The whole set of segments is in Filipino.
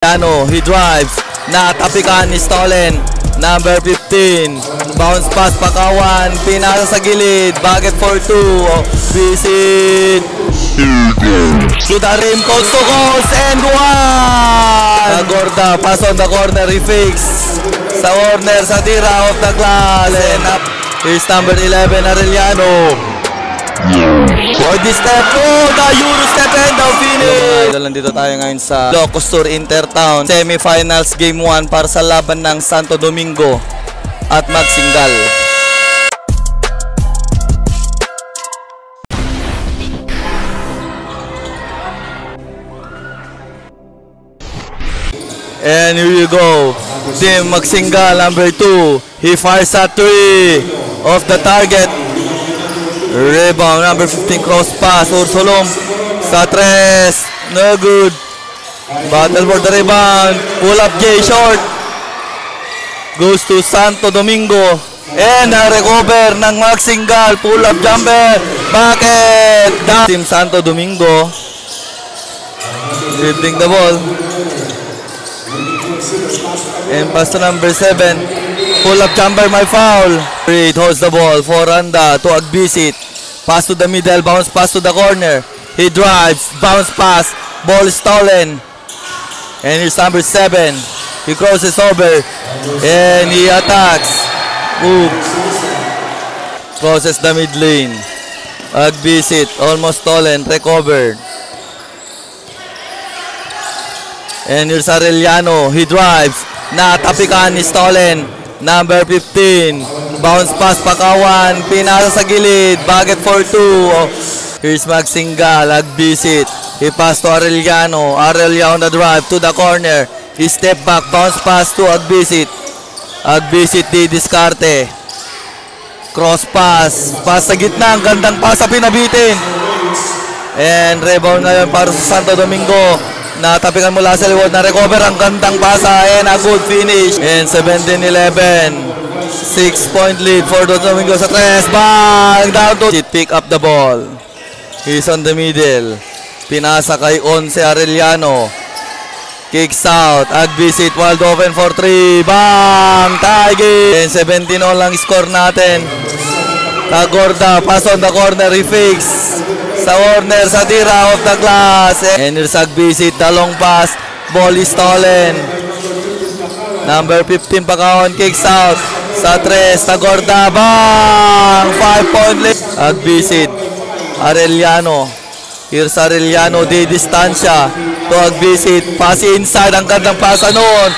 He drives, natapikan ni Stolen, number 15, bounce pass Pakawan, pinasa sa gilid, bucket for 2, visit, to the rim, coast to coast, and 1! Gorda, pass on the corner, refix, sa corner, sa tira of the glass, and up, here's number 11, Arellano. For this step, the Euro step and the finish! Nandito tayo ngayon sa Locostur Intertown Semifinals Game 1 para sa laban ng Santo Domingo at Magsingal. And here you go, Team Magsingal, number 2. He fires at 3 off the target. Rebound, number 15, cross pass, Ursulong sa 3, no good. Battle for the rebound, pull up J, short. Goes to Santo Domingo. And na-recover ng Magsingal, pull up jumper, bucket, down. Team Santo Domingo dribbling the ball. And pass to number 7. Pull up jumper, my foul. Reed holds the ball for Randa to Agbisit. Pass to the middle, bounce pass to the corner. He drives, bounce pass, ball stolen. And here's number 7. He crosses over and he attacks. Oops. Crosses the mid lane. Agbisit, almost stolen, recovered. And here's Arellano. He drives, natapikan ni Stolen. Number 15, bounce pass Pakawan, pinasa sa gilid, bucket for 2. Here's Magsingal, Agbisit. He pass to Arellano. Arellano on the drive to the corner. He step back, bounce pass to Agbisit. Agbisit di diskarte. Cross pass, pass sa gitna, ang gandang pass sa pinabitin. And rebound ngayon para sa Santo Domingo. Natapikan mula sa liwad, na recover ang gandang pasa and a good finish. And 17-11, 6-point lead for the Domingo sa 3. Bang! Down to pick up the ball. He's on the middle. Pinasa kay Once Arellano. Kicks out. Agbisit wide open for 3. Bang! Tiger! And 17 all lang score natin. Tagorda, pass on the corner, refix. Sa corner, sa tira of the glass. And here's Agbisit, the long pass. Ball is stolen. Number 15, Pakawan, kicks out. Sa 3, Tagorda, bang! 5-point lead. Agbisit, Arellano. Here's Arellano, di distansya. To Agbisit, pass inside. Ang gandang pasa noon.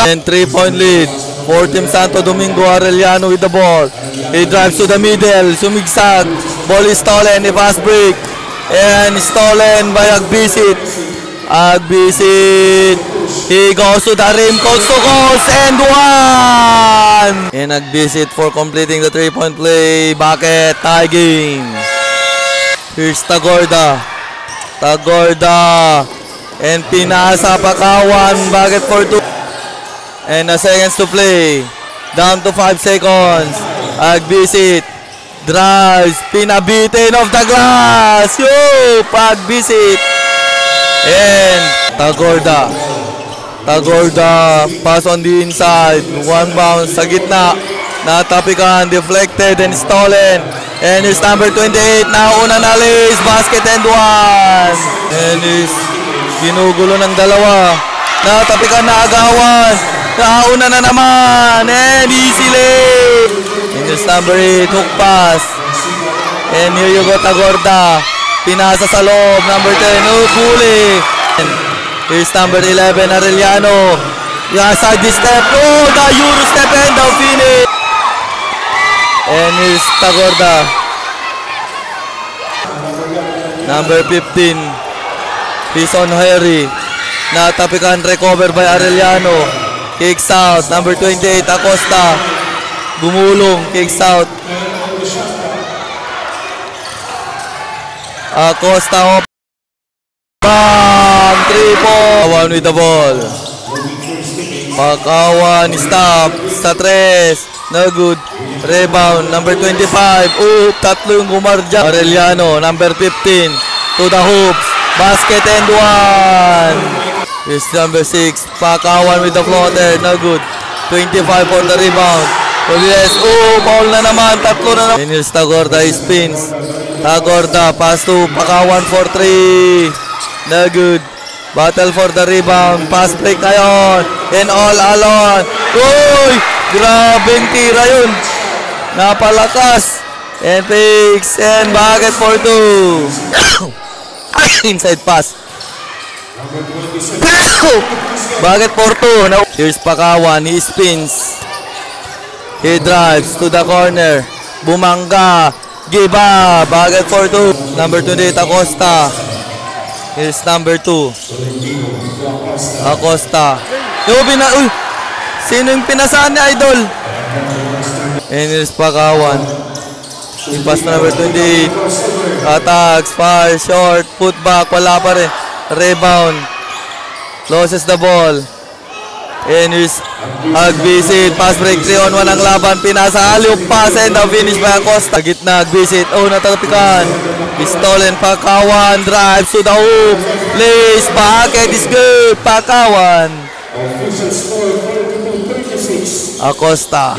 And 3-point lead for Team Santo Domingo. Arellano with the ball. He drives to the middle. Sumigsag. Ball is stolen. A fast break. And stolen by Agbisit. Agbisit. He goes to the rim. Coast to coast. And 1. And Agbisit for completing the 3-point play. Bucket. Tie game. Here's Tagorda. Tagorda. And pinasa Pakawan. Bucket for 2. And seconds to play. Down to 5 seconds. Agbisit. Drives. Pinabitin of the glass. Yo! Agbisit. And Tagorda. Tagorda. Pass on the inside. One bounce sa gitna. Natapikan. Deflected and stolen. And it's number 28. Nauna na Liz. Basket and 1. And is ginugulo ng dalawa. Natapikan na agawan. Nauna na naman. And easily. And it's number 8. Hook pass. And here you go, Tagorda. Pinasa sa loob. Number 10. Oh, bully. And here's number 11. Arellano. Side step. Oh, the Euro step and the finish. And here's Tagorda. Number 15. He's on Harry. Natapikan, recover by Arellano. Kicks out. Number 28, Acosta. Gumulong. Kicks out. Acosta. Bang! 3-point. Pakawan with the ball. Pakawan. Stop. Sa 3. No good. Rebound. Number 25. Tatlo yung gumardya. Arellano. Number 15. To the hoops. Basket and 1. Here's number 6. Pakawan with the floater. No good. 25 for the rebound. Yes. Oh, foul na naman. Tatlo na naman. And here's Tagorda. He spins. Tagorda. Pass to Pakawan for 3. No good. Battle for the rebound. Pass break ngayon. And all alone. Uy! Grabing tira yun. Napalakas. And picks. And bucket for 2. Inside pass. Bucket for 2. Now, here's Pakawan. He spins. He drives to the corner. Bumangga. Give up. Bucket for 2. Number 28, Acosta. Here's number 2. Acosta. Uy! Sino yung pinasaan ni Idol? And here's Pakawan. He pass na number 28. Attacks. Fire. Short. Put back. Wala pa rin. Rebound. Loses the ball. And here's Agbisit. Pass break. 3-on-1 ang laban. Pinasa. Alley-oop pass. And the finish by Acosta. Gitna. Agbisit. Oh, natatapikan. Stolen. Pakawan. Drives to the hoop. Lace. Bucket is good. Pakawan. Acosta.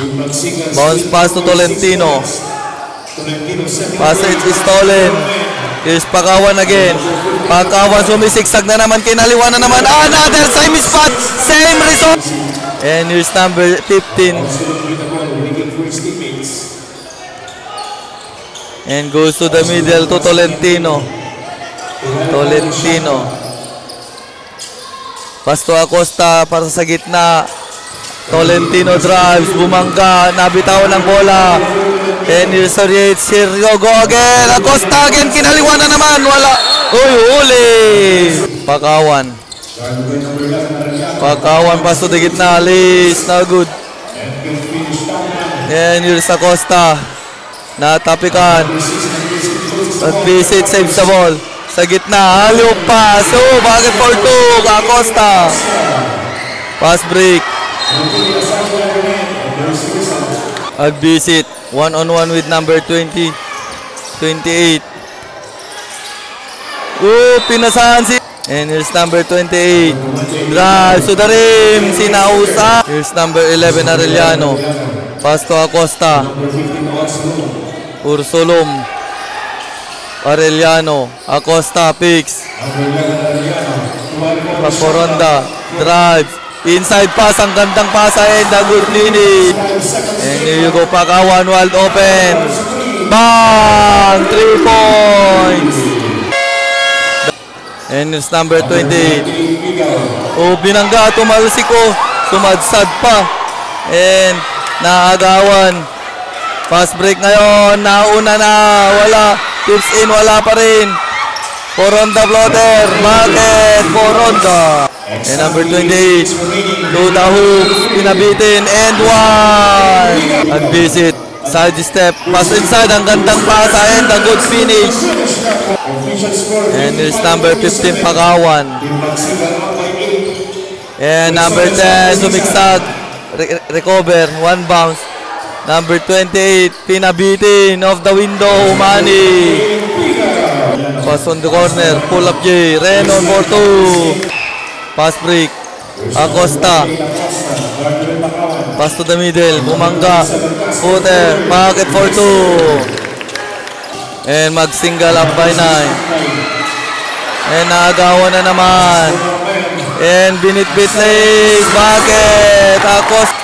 Bounce pass to Tolentino. Pass is stolen. Here's Pakawan again. Pakawan sumisiksag na naman. Kinaliwan na naman. Another same spot. Same result. And here's number 15. And goes to the middle to Tolentino. Tolentino. Pass to Acosta para sa gitna. Tolentino drives. Bumangga. Nabitawan ng bola. And here's Sergio. Go again. Acosta again. Kinaliwan na naman. Wala. Uy, uli. Pakawan. Pakawan. Pass to the gitna. Liz. No good. And here's Acosta. Natapikan. Visit saves the ball. Sa gitna. Alley-oop pass. Oh, bucket for 2. Acosta. Pass break. Agbisit. 1-on-1 with number 28. Oh, pinasahan si... And here's number 28. Drive to the rim. Sinausa. Here's number 11, Arellano. Pass to Acosta. Ursulum. Arellano. Acosta picks. Paporonda. Drives. Inside pass. Ang gandang pasa. And a good finish. And here you go. Pakawan. Wide open. Bang! 3 points. And it's number 28. Oh, binangga. Tumalsik ko. Sumadsad pa. And naagawan. Fast break ngayon. Nauna na. Wala. Tips in. Wala pa rin. Poronda floater. Bucket. Poronda. And number 28. To the hoops. Pinabitin. And one. Agbisit. Side step. Pass inside. Ang gandang pasa. And a good finish. And it's number 15, Pakawan. And number 10, sumiksag. Recover. One bounce. Number 28, pinabitin. Off the window. Manny. Pass on the corner. Pull up J. Renon for 2. Pass break. Acosta. Pass to the middle. Bumangga. Footer. Bucket for 2. And mag-single up by 9. And naagawan na naman. And binitbit legs. Bucket. Acosta.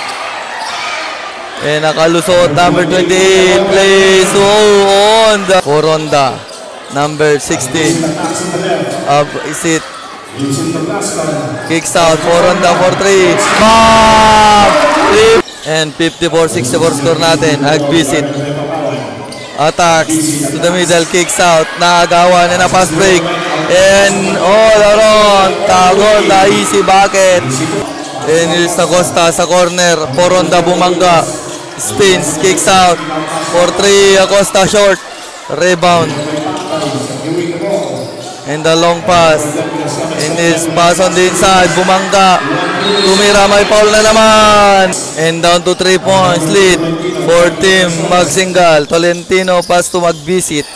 And nakalusot. Number 28. Plays. Oh, on the Poronda. Number 16. Up is it. Kicks out. Poronda for 3. Bam! And 54-64 score natin. Agbisit. Attacks to the middle, kicks out, naagawan, and a pass break, and all around, Tagorda, easy bucket, and here's Acosta sa corner, Poronda bumangga, spins, kicks out, for 3, Acosta short, rebound, and the long pass, and his pass on the inside, bumangga, tumira, may foul na naman, and down to 3 points, lead, for team mag-single. Tolentino pass to Agbisit.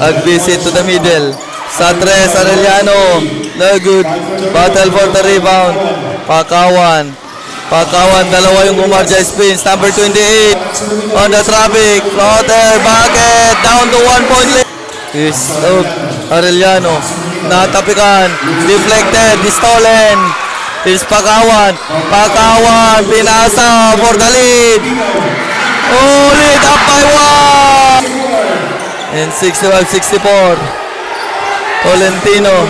Agbisit to the middle. Sa 3, Arellano. No good. Battle for the rebound. Pakawan. Pakawan, dalawa yung gumardia spins. Number 28 on the traffic. Floater, bucket. Down to 1 point lead. Is out. Arellano. Natapikan. Deflected. Stolen. Is Pakawan. Pakawan. Pinasa for the lead. Oh, lead up by 1. And 65-64. Tolentino.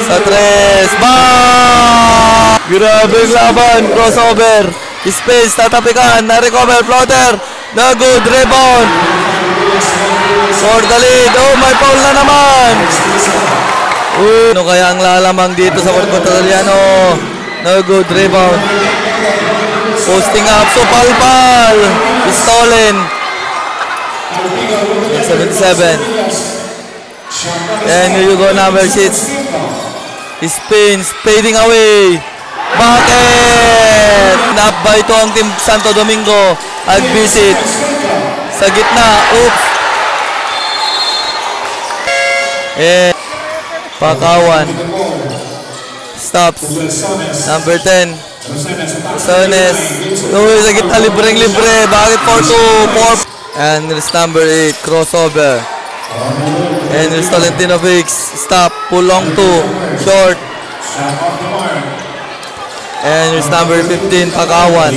Sa 3. Bang! Grabe yung laban. Crossover. Space. Tatapikan. Na-recover. Floater. No good. Rebound. For the lead. Oh, may foul na naman. Ano kaya ang lalamang dito sa Arellano? No good. Rebound. Posting up. So, palpal. Stolen. 77. And here you go, number 6. Spins. Fading away. Bucket! Nap ba ito ang Team Santo Domingo? Ag-visit. Sa gitna. Oops. And Pakawan. Stops. Number 10. Sones. Uy, sa gitna. Libreng-libre. Bakit 4-2? 4. And there's number 8. Crossover. And there's Tolentino Vicks. Stop. Pull long 2. Short. And there's number 15. Pakawan.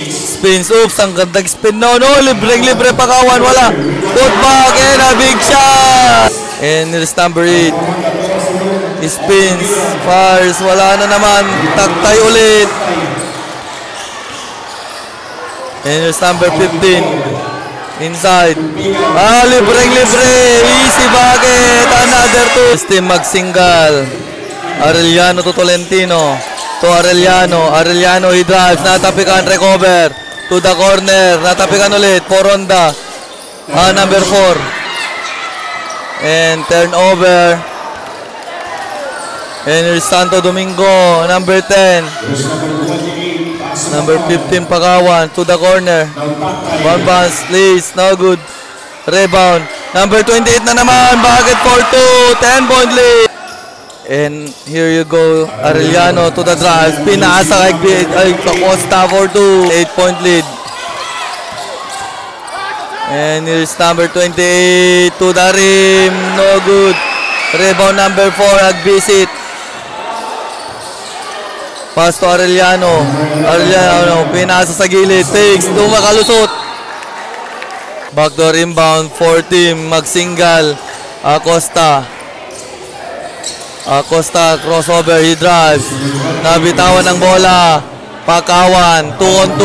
Spins. Oops. Ang gandang spin. No. Libreng-libre. Pakawan. Wala. Put back. And a big shot. And there's number 8. Spins. Fires. Wala na naman. Taktay ulit. And there's number 15. Inside. Libreng-libre. Easy bucket. Another 2. Team mag-single. Arellano to Tolentino. To Arellano. Arellano, he drives. Natapikan, recover. To the corner. Natapikan ulit. Poronda. Number 4. And turnover. And here's Santo Domingo. Number 10. Number 15, Pakawan. To the corner. One bounce, please. No good. Rebound. Number 28 na naman. Bucket for 2. 10-point lead. And here you go. Arellano to the drive. Pinasa kay Costa for 2. 8-point lead. And here's number 28 to the rim. No good. Rebound number 4. Ag-visit. Pass to Arellano. Arellano, pinasa sa gilid. Takes, makalusot. Backdoor inbound for team. Mag-single. Acosta. Acosta, crossover. He drives. Nabitawan ng bola. Pakawan. 2-on-2.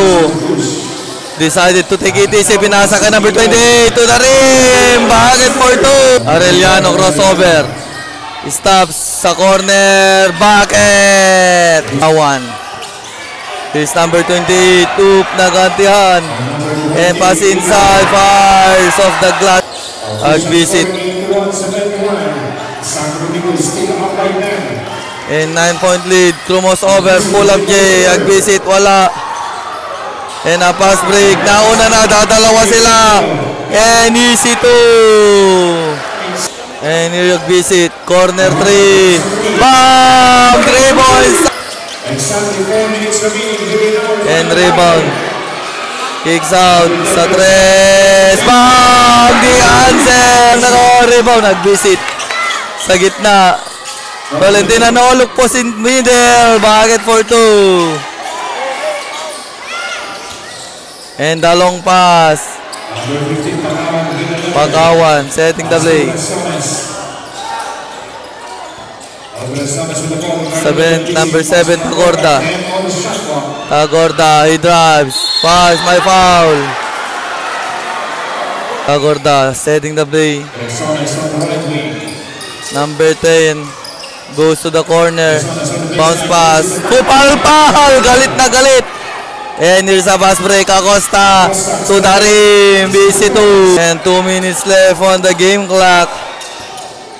Decided to take it easy. Pinasa ka number 28 to the rim. Bucket for 2. Arellano, crossover. Stops sa corner. Bucket! Awan. Here's number 28. Oop, nagantihan. And pass inside. Fires off the glass. Ag-visit. And 9-point lead. Crumos over. Pull up J. Ag-visit. Wala. And a pass break. Nauna na. Dadalawa sila. And easy 2. And here you visit. Corner 3. Bam! 3 points. And rebound. Kicks out sa 3. Bam! The answer. Naka-rebound. Nag-visit. Sa gitna. Valentina Nolok po in middle. Bucket for 2. And the long pass. Pakawan setting the play. Number 7, Tagorda. Tagorda, he drives. Pass, my foul. Tagorda setting the play. Number 10 goes to the corner. Bounce pass. Pupal-pal! Galit na galit. And here's a fast break. Acosta to the rim. BC2. And 2 minutes left on the game clock.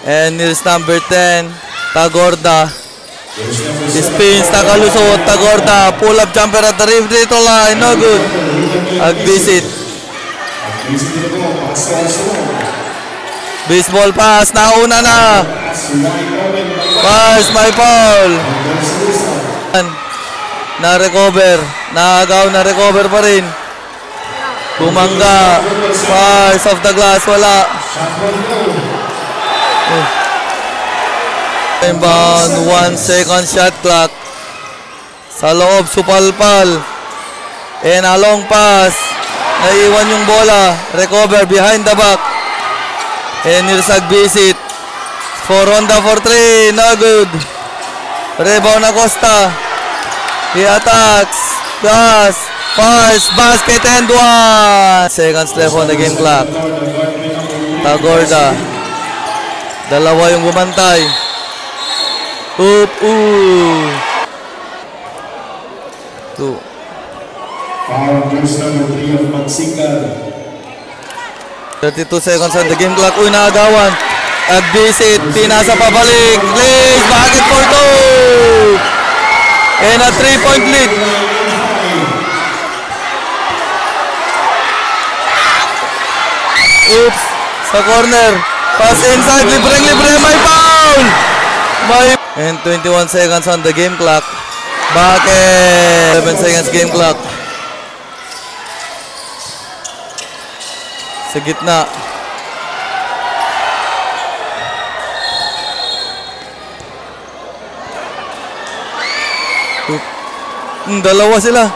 And here's number 10. Tagorda. Spins. Nakalusot. Tagorda. Pull up jumper at the rim. Dito line. No good. Ag-visit. Baseball pass. Nauna na. Pass, may foul. Na-recover. Naagaw, na-recover pa rin. Bumangga. Pass off the glass, wala. Inbound, 1 second shot clock. Sa loob, supalpal. And a long pass. Naiwan yung bola. Recover behind the back. And Nirsag visit. For Ronda for 3. No good. Rebound Acosta. He attacks. Pass. Pass. Basket and 1. Seconds left on the game clock. Tagorda. Dalawa yung bumantay. Oop. 2. Foul verse number 3 of Magsikal. 32 seconds on the game clock. Uy, naagawan. At visit. Pinasa pabalik. Please. Basket for 2. And a 3-point lead. Oops. Sa corner. Pass inside. Libreng-libre. May foul. And 21 seconds on the game clock. Bakit? 11 seconds game clock. Sa gitna. Dalawa sila.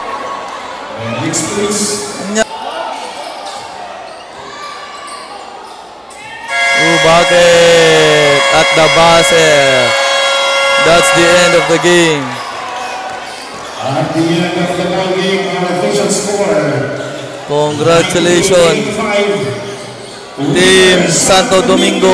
Bakit? At the buzzer. That's the end of the game. At the end of the ball game, our official score. Congratulations, Team Santo Domingo.